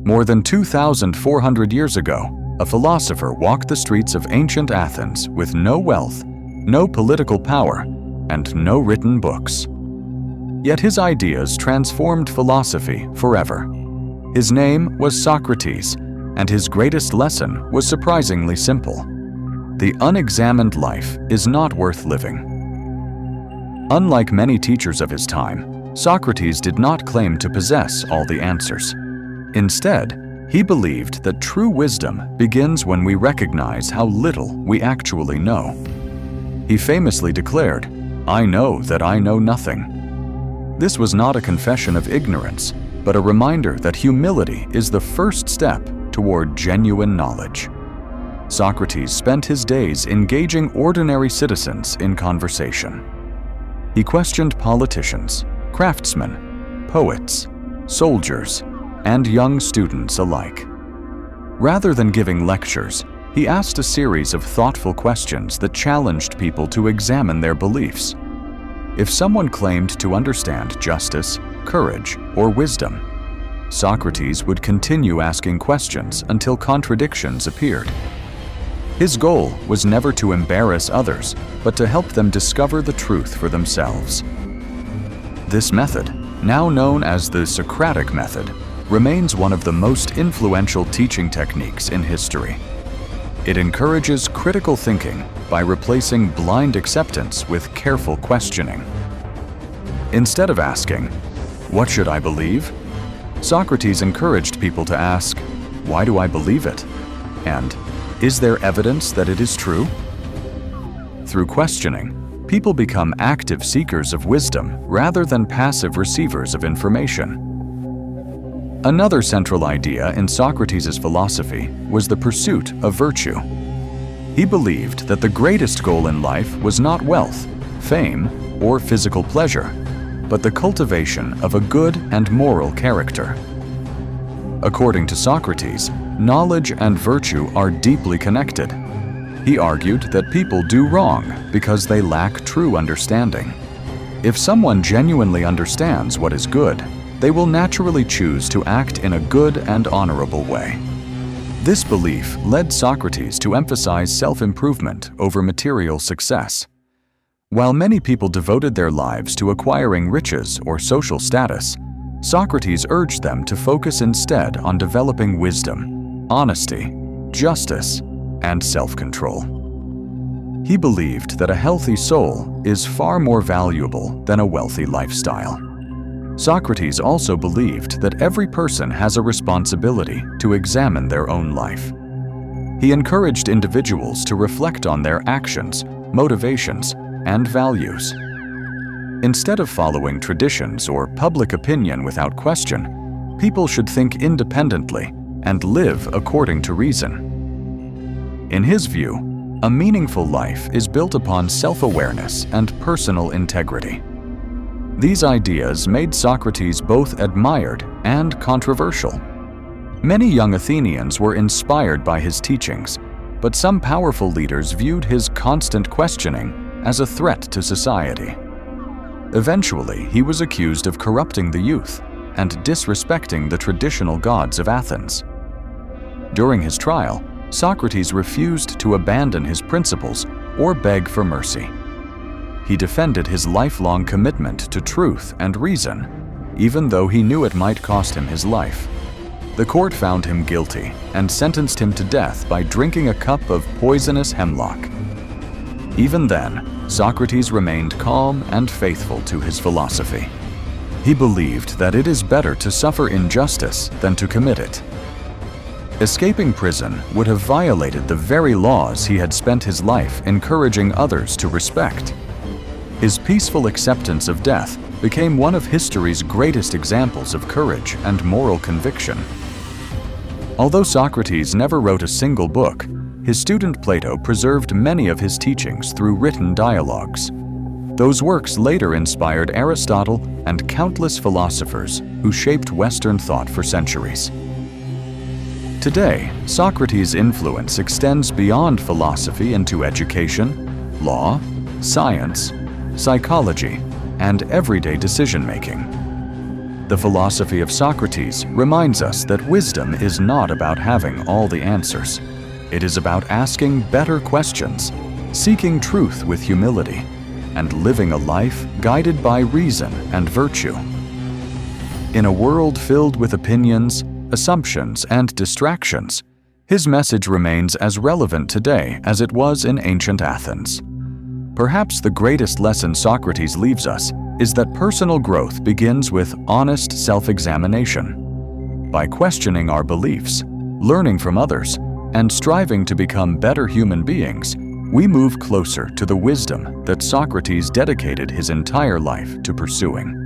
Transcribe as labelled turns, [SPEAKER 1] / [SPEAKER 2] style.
[SPEAKER 1] More than 2,400 years ago, a philosopher walked the streets of ancient Athens with no wealth, no political power, and no written books. Yet his ideas transformed philosophy forever. His name was Socrates, and his greatest lesson was surprisingly simple. The unexamined life is not worth living. Unlike many teachers of his time, Socrates did not claim to possess all the answers. Instead, he believed that true wisdom begins when we recognize how little we actually know. He famously declared, "I know that I know nothing." This was not a confession of ignorance, but a reminder that humility is the first step toward genuine knowledge. Socrates spent his days engaging ordinary citizens in conversation. He questioned politicians, craftsmen, poets, soldiers, and young students alike. Rather than giving lectures, he asked a series of thoughtful questions that challenged people to examine their beliefs. If someone claimed to understand justice, courage, or wisdom, Socrates would continue asking questions until contradictions appeared. His goal was never to embarrass others, but to help them discover the truth for themselves. This method, now known as the Socratic method, remains one of the most influential teaching techniques in history. It encourages critical thinking by replacing blind acceptance with careful questioning. Instead of asking, "What should I believe?" Socrates encouraged people to ask, "Why do I believe it?" and "Is there evidence that it is true?" Through questioning, people become active seekers of wisdom rather than passive receivers of information. Another central idea in Socrates' philosophy was the pursuit of virtue. He believed that the greatest goal in life was not wealth, fame, or physical pleasure, but the cultivation of a good and moral character. According to Socrates, knowledge and virtue are deeply connected. He argued that people do wrong because they lack true understanding. If someone genuinely understands what is good, they will naturally choose to act in a good and honorable way. This belief led Socrates to emphasize self-improvement over material success. While many people devoted their lives to acquiring riches or social status, Socrates urged them to focus instead on developing wisdom, honesty, justice, and self-control. He believed that a healthy soul is far more valuable than a wealthy lifestyle. Socrates also believed that every person has a responsibility to examine their own life. He encouraged individuals to reflect on their actions, motivations, and values. Instead of following traditions or public opinion without question, people should think independently and live according to reason. In his view, a meaningful life is built upon self-awareness and personal integrity. These ideas made Socrates both admired and controversial. Many young Athenians were inspired by his teachings, but some powerful leaders viewed his constant questioning as a threat to society. Eventually, he was accused of corrupting the youth and disrespecting the traditional gods of Athens. During his trial, Socrates refused to abandon his principles or beg for mercy. He defended his lifelong commitment to truth and reason, even though he knew it might cost him his life. The court found him guilty and sentenced him to death by drinking a cup of poisonous hemlock. Even then, Socrates remained calm and faithful to his philosophy. He believed that it is better to suffer injustice than to commit it. Escaping prison would have violated the very laws he had spent his life encouraging others to respect. His peaceful acceptance of death became one of history's greatest examples of courage and moral conviction. Although Socrates never wrote a single book, his student Plato preserved many of his teachings through written dialogues. Those works later inspired Aristotle and countless philosophers who shaped Western thought for centuries. Today, Socrates' influence extends beyond philosophy into education, law, science, psychology, and everyday decision-making. The philosophy of Socrates reminds us that wisdom is not about having all the answers. It is about asking better questions, seeking truth with humility, and living a life guided by reason and virtue. In a world filled with opinions, assumptions, and distractions, his message remains as relevant today as it was in ancient Athens. Perhaps the greatest lesson Socrates leaves us is that personal growth begins with honest self-examination. By questioning our beliefs, learning from others, and striving to become better human beings, we move closer to the wisdom that Socrates dedicated his entire life to pursuing.